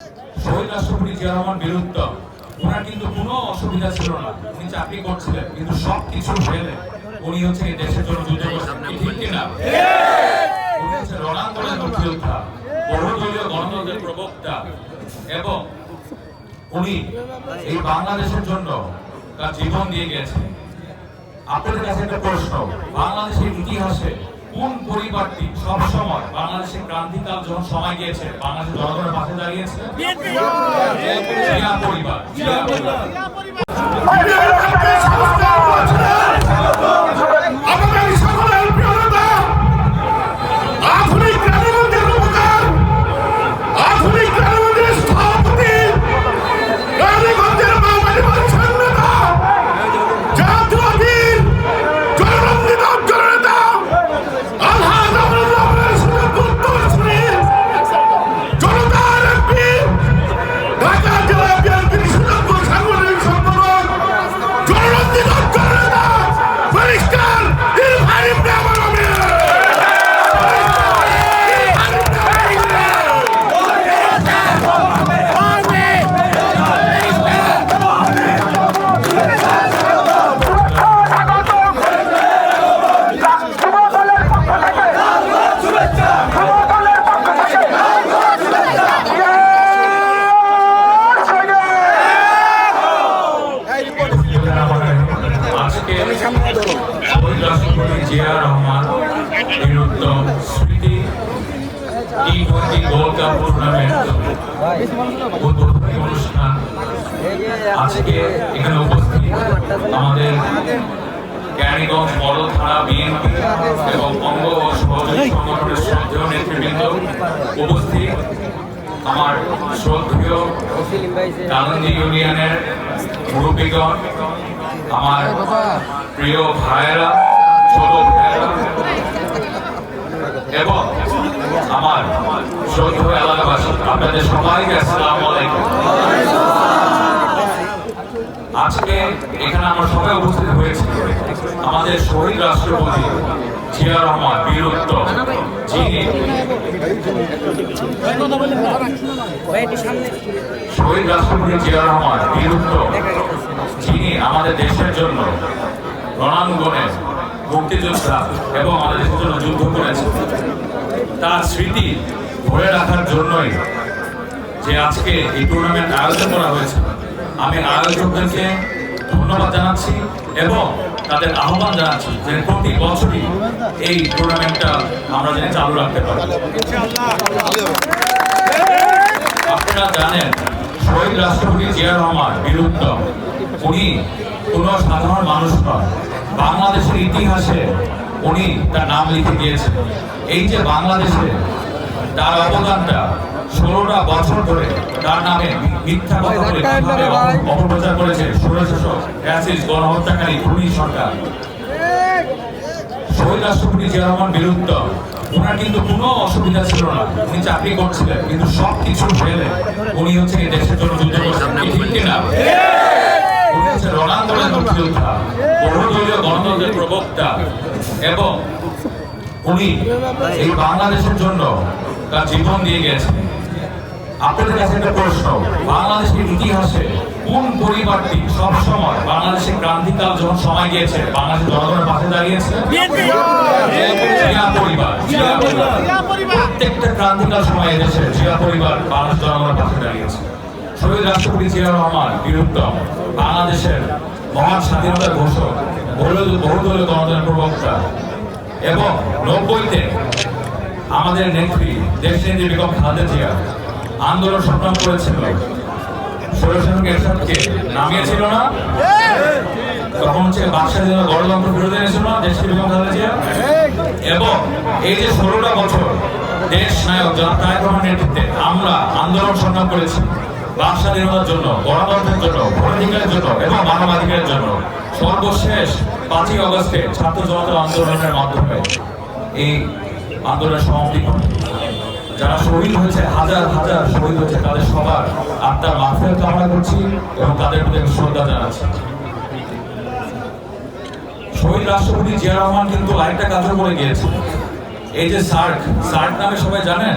শহীদ রাষ্ট্রপতি জিয়া রহমান বীরত্ব, ওনার কিন্তু কোনো অসুবিধা ছিল না। উনি চাকরি করছিলেন, কিন্তু সবকিছু ফেলে উনি হচ্ছে এই দেশের জন্য যুদ্ধ করছেন, ঠিক কিনা? উনি হচ্ছে রণাঙ্গনের মুক্তিযোদ্ধা, বহুদলীয় গণতন্ত্রের প্রবক্তা, এবং উনি এই বাংলাদেশের জন্য তার জীবন দিয়ে গেছেন। আপনাদের কাছে একটা প্রশ্ন, বাংলাদেশের ইতিহাসে কোন পরিবারটি সব সময় বাংলাদেশের ক্রান্তিকাল যখন সময় গিয়েছে বাংলাদেশের জনগণের পাশে দাঁড়িয়েছে? জিয়া পরিবার। জিয়া পরিবার। শহীদ রাষ্ট্রপতি জিয়া রহমান বীরত্ব স্মৃতি টি-20 গোল্ড কাপ টুর্নামেন্ট উদ্বোধনী অনুষ্ঠান আজকে এখানে উপস্থিত আমাদের ক্যানিগঞ্জ মডেল থানা বিএনপি এবং অঙ্গ ও সহযোগী সংগঠনের শ্রদ্ধেয় নেতৃবৃন্দ উপস্থিত, আমার শ্রদ্ধেয় কালন্দি ইউনিয়নের মুরব্বীগণ, আমার প্রিয় ভাইয়েরা, ছোট ভাইয়েরা এবং আমার শ্রদ্ধেয় এলাকাবাসী, আপনাদের সবাইকে আসসালামু আলাইকুম। আজকে এখানে আমরা সবাই উপস্থিত হয়েছি আমাদের শহীদ রাষ্ট্রপতি জিয়া রহমান বীরত্ব, যিনি শহীদ রাষ্ট্রপতি জিয়া রহমান বীরত্ব, যিনি আমাদের দেশের জন্য রণাঙ্গনে মুক্তিযোদ্ধা এবং আমাদের দেশের জন্য যুদ্ধ করেছেন, তার স্মৃতি ধরে রাখার জন্যই যে আজকে এই টুর্নামেন্ট আয়োজন করা হয়েছে। আমি আয়োজকদেরকে ধন্যবাদ জানাচ্ছি এবং তাদের আহ্বান জানাচ্ছি যে প্রতি বছরই এই টুর্নামেন্টটা আমরা যেন চালু রাখতে পারি। আপনারা জানেন শহীদ রাষ্ট্রপতি জিয়া রহমান বীরত্ব, উনি কোনো সাধারণ মানুষ নয়, বাংলাদেশের ইতিহাসে উনি তার নাম লিখে দিয়েছেন। এই যে বাংলাদেশে তার অবদানটা 16টা বছর ধরে তার নামে মিথ্যা কথা বলে কিভাবে অপপ্রচার করেছে স্বৈরশাসক ফ্যাসিস্ট গণহত্যাকারী খুনি সরকার। শহীদ রাষ্ট্রপতি জিয়া রহমান বীরত্ব, ওনার কিন্তু কোনো অসুবিধা ছিল না। উনি চাকরি করছিলেন, কিন্তু সবকিছু ফেলে উনি হচ্ছে এই দেশের জন্য যুদ্ধ করছেন, ঠিক কিনা? উনি হচ্ছে রণাঙ্গনের মুক্তিযোদ্ধা, বহুদলীয় গণতন্ত্রের প্রবক্তা, এবং উনি এই বাংলাদেশের জন্য তার জীবন দিয়ে গেছেন। আপনাদের কাছে একটা প্রশ্ন, বাংলাদেশের ইতিহাসে কোন পরিবারটি সব সময় বাংলাদেশের ক্রান্তিকাল যখন সময় গিয়েছে বাংলাদেশের জনগণের পাশে দাঁড়িয়েছে? জিয়া পরিবার। জিয়া পরিবার। প্রত্যেকটা ক্রান্তিকাল সময় এদেশে জিয়া পরিবার বাংলাদেশের জনগণের পাশে দাঁড়িয়েছে। শহীদ রাষ্ট্রপতি জিয়া রহমান বীরত্ব, বাংলাদেশের মহান স্বাধীনতার ঘোষক, বহুদলীয় গণতন্ত্রের প্রবক্তা, এবং 90তে আমাদের নেত্রী দেশনেত্রী বেগম খালেদা জিয়া আন্দোলন সংগ্রাম করেছিল, স্বৈরশাসক এরশাদকে নামিয়েছিল না? তখন হচ্ছে বাকশালী গণতন্ত্র বিরোধী এনেছিল না দেশনেত্রী বেগম খালেদা জিয়া? এবং এই যে 16টা বছর দেশ নায়ক জনাব তারেক রহমানের নেতৃত্বে আমরা আন্দোলন সংগ্রাম করেছি বাক স্বাধীনতার জন্য, গণতন্ত্রের জন্য, ভোটাধিকারের জন্য এবং মানবাধিকারের জন্য। সর্বশেষ 5ই আগস্টে ছাত্র জনতা আন্দোলনের মাধ্যমে এই আন্দোলনের সমাপ্তি ঘটে। যারা শহীদ হয়েছে, হাজার হাজার শহীদ হয়েছে, তাদের সবার আত্মার মাগফিরাত কামনা করছি এবং তাদের প্রতি শ্রদ্ধা জানাচ্ছি। শহীদ রাষ্ট্রপতি জিয়া রহমান কিন্তু আরেকটা কাজও করে গিয়েছে। এই যে সার্ক নামে সবাই জানেন,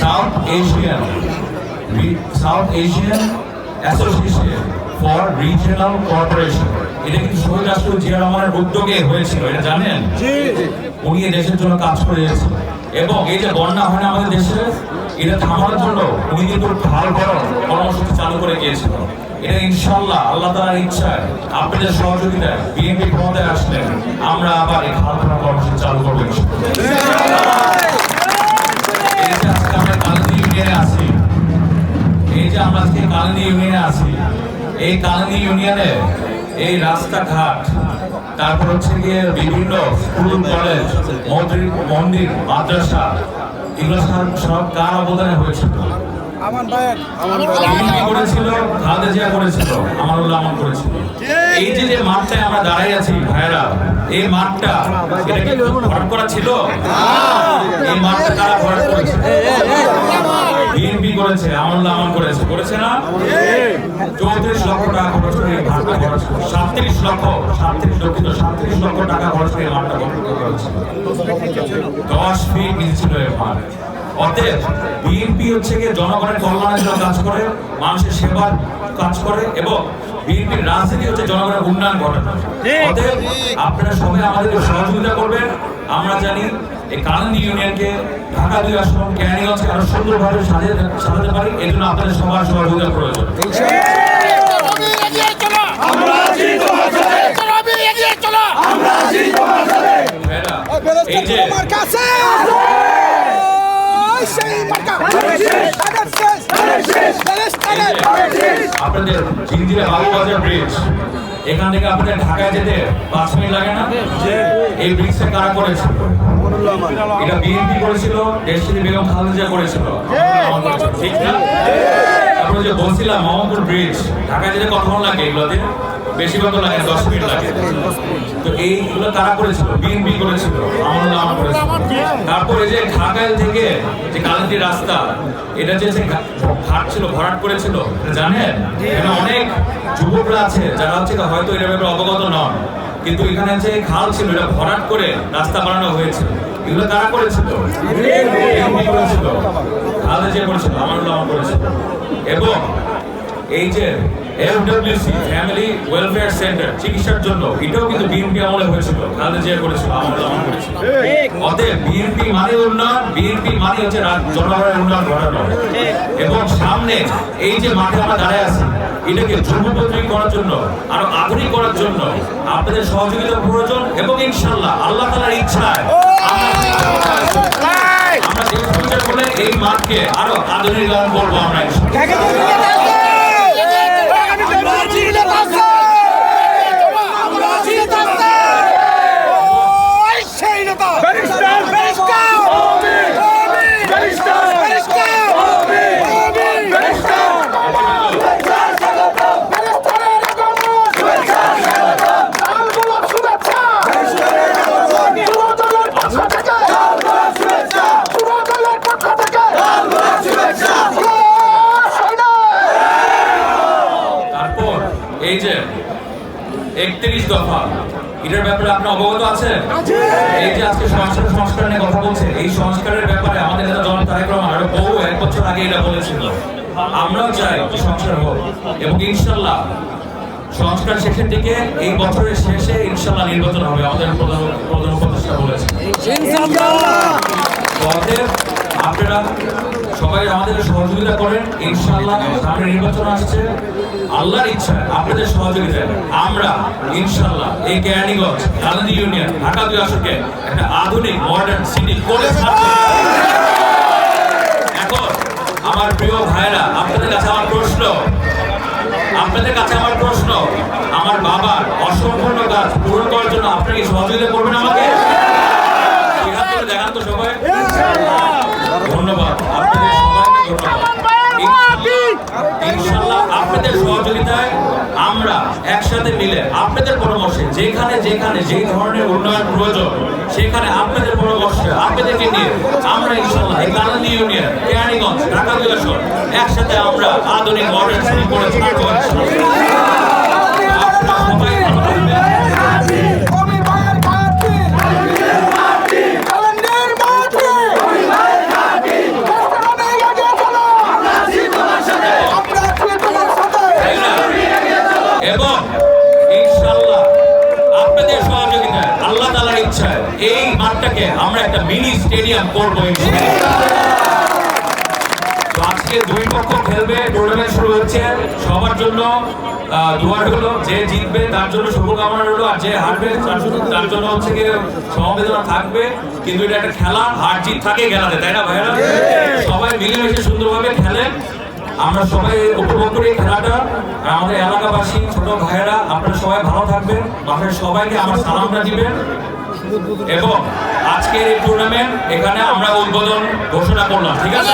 south Asian south Asian association for regional cooperation. এটা কিন্তু শহীদ রাষ্ট্রপতি জিয়া রহমানের উদ্যোগে হয়েছিল, এটা জানেন? উনি দেশের জন্য কাজ করে যাচ্ছেন। এবং এই যে বন্যা হয় না আমাদের দেশে, এটা থামানোর জন্য উনি কিন্তু ভালো বড় কর্মসূচি চালু করে গিয়েছিল। এটা ইনশাআল্লাহ আল্লাহ তাআলার ইচ্ছায় আপনাদের সহযোগিতায় বিএনপি ক্ষমতায় আসলে আমরা আবার এই খাল খনন কর্মসূচি চালু করবো ইনশাআল্লাহ। এই যে আজকে আমরা কালিন্দী ইউনিয়নে আছি, এই যে আমরা আজকে কালিন্দী ইউনিয়নে আছি, এই কালিন্দী ইউনিয়নে এই রাস্তাঘাট, তারপর হচ্ছে গিয়ে বিভিন্ন স্কুল কলেজ মন্দির মাদ্রাসা, এগুলো সব কার অবদানে হয়েছিল? করেছিল খালেদা জিয়া, করেছিল আমানুল্লাহ আমান করেছিল। এই যে মাঠটায় আমরা দাঁড়াই আছি ভাইরা, এই মাঠটা এটা কি ভরাট করা ছিল? এই মাঠটা কারা ভরাট করেছে? বিএনপি করেছে, আমানুল্লাহ আমান করেছে, করেছে না? 34 লক্ষ টাকা খরচ করে এই মাঠটা খরচ করে 37 লক্ষ টাকা খরচ করে এই মাঠটা করা হয়েছে। 10 ফিট নিচে ছিল এই মাঠ। অতএব বিএনপি হচ্ছে গিয়ে জনগণের কল্যাণের জন্য কাজ করে, মানুষের সেবার কাজ করে, এবং বিএনপির রাজনীতি হচ্ছে জনগণের উন্নয়ন ঘটানো। অতএব আপনারা সবাই আমাদেরকে সহযোগিতা করবেন। আমরা জানি এই কালিন্দী ইউনিয়নকে ঢাকা 2 আসন কেরানীগঞ্জকে আরো সুন্দরভাবে সাজাতে পারি, এই জন্য আপনাদের সবার সহযোগিতা প্রয়োজন। এই যে আপনাদের জিঞ্জিরা বাবুবাজার ব্রিজ, এখান থেকে আপনাদের ঢাকায় যেতে 5 মিনিট লাগে না? এই ব্রিজটা কারা করেছিল? এটা বিএনপি করেছিল, দেশশ্রী বেগম খালেদা জিয়া করেছিল, ঠিক না? তারপরে যে বলছিলাম মোহাম্মদপুর ব্রিজ, ঢাকায় যেতে কতক্ষণ লাগে? এগুলোতে বেশি কত লাগে? 10 মিনিট লাগে। তো এইগুলো কারা করেছিল? বিএনপি করেছিল, আমানুল্লাহ আমান করেছিল। তারপরে যে ঢাকায় থেকে যে কালিন্দী রাস্তা, এটা যে ঘাট ছিল, ভরাট করেছিল, জানেন? এখানে অনেক যুবকরা আছে যারা হচ্ছে হয়তো এটার ব্যাপারে অবগত নন, কিন্তু এখানে যে খাল ছিল এটা ভরাট করে রাস্তা বানানো হয়েছিল। এগুলো কারা করেছিল? বিএনপি করেছিল, খালেদা জিয়া করেছিল, আমানুল্লাহ আমান করেছিল। এবং এই যে FWC ফ্যামিলি ওয়েলফেয়ার সেন্টার চিকিৎসার জন্য, এটাও কিন্তু বিএনপি আমলে হয়েছিল, খালেদা জিয়া করেছিল, আমানুল্লাহ আমান করেছিল। অতএব বিএনপি মানে উন্নয়ন, বিএনপি মানে হচ্ছে জনগণের উন্নয়ন ঘটানো। এবং সামনে এই যে মাঠে আমরা দাঁড়ায় আছি, এটাকে যুগোপযোগী করার জন্য, আরো আধুনিক করার জন্য আপনাদের সহযোগিতার প্রয়োজন। এবং ইনশাআল্লাহ আল্লাহ তাআলার ইচ্ছায় আমরা দেশ পরিচালনা করে এই মাঠকে আরো আধুনিকরণ করবো আমরা ইনশাআল্লাহ। এই যে 31 দফা, এটার ব্যাপারে আপনি অবগত আছেন? এই যে আজকে সংস্কার নিয়ে কথা বলছে, এই সংস্কারের ব্যাপারে আমাদের নেতা জনাব তারেক রহমান আরো বহু 1 বছর আগে এটা বলেছিল। আমরাও চাই সংস্কার হোক, এবং ইনশাআল্লাহ সংস্কার শেষের দিকে এই বছরের শেষে ইনশাআল্লাহ নির্বাচন হবে, আমাদের প্রধান উপদেষ্টা বলেছে। আপনারা সবাই আমাদের সহযোগিতা করেন, ইনশাআল্লাহ সামনে নির্বাচন আসছে, আল্লাহর ইচ্ছা আপনাদের সহযোগিতায় আমরা ইনশাআল্লাহ এই কেরানীগঞ্জ কালিন্দী ইউনিয়ন ঢাকা 2 আসনকে একটা আধুনিক মডার্ন সিটি করে ছাড়বো। এখন আমার প্রিয় ভাইরা, আপনাদের কাছে আমার প্রশ্ন, আমার বাবার অসম্পূর্ণ কাজ পূরণ করার জন্য আপনারা কি সহযোগিতা করবেন আমাকে? দেখান তো সবাই। ধন্যবাদ আপনাদের সবাইকে, ধন্যবাদ। ইনশাআল্লাহ আপনাদের সহযোগিতায় আমরা একসাথে মিলে আপনাদের পরামর্শে যেখানে যে ধরনের উন্নয়ন প্রয়োজন, সেখানে আপনাদের পরামর্শে আপনাদেরকে নিয়ে আমরা ইনশাআল্লাহ এই কালিন্দী ইউনিয়ন কেরানীগঞ্জ ঢাকা 2 আসন একসাথে আমরা আধুনিক মডার্ন সিটি করে ছাড়বো। সবাই ভালো থাকবেন। মাঠটাকে আমরা একটা মিনি স্টেডিয়াম করবো ইনশাআল্লাহ। তো আজকে দুই পক্ষ খেলবে, টুর্নামেন্ট শুরু হচ্ছে। সবার জন্য দোয়া হলো, যে জিতবে তার জন্য শুভকামনা রইলো, আর যে হারবে তার জন্য হচ্ছে কি সমবেদনা থাকবে। কিন্তু এটা একটা খেলা, হার জিত থাকে খেলাতে, তাই না ভাইরা? সবাই মিলেমিশে সুন্দরভাবে খেলে, আমরা সবাই উপভোগ করি খেলাটা। আর আমাদের এলাকাবাসী ছোট ভাইয়েরা আপনারা সবাই ভালো থাকবেন, বাসায় সবাইকে আমার সালামটা দিবেন। এবং আজকের এই টুর্নামেন্ট এখানে আমরা উদ্বোধন ঘোষণা করলাম, ঠিক আছে?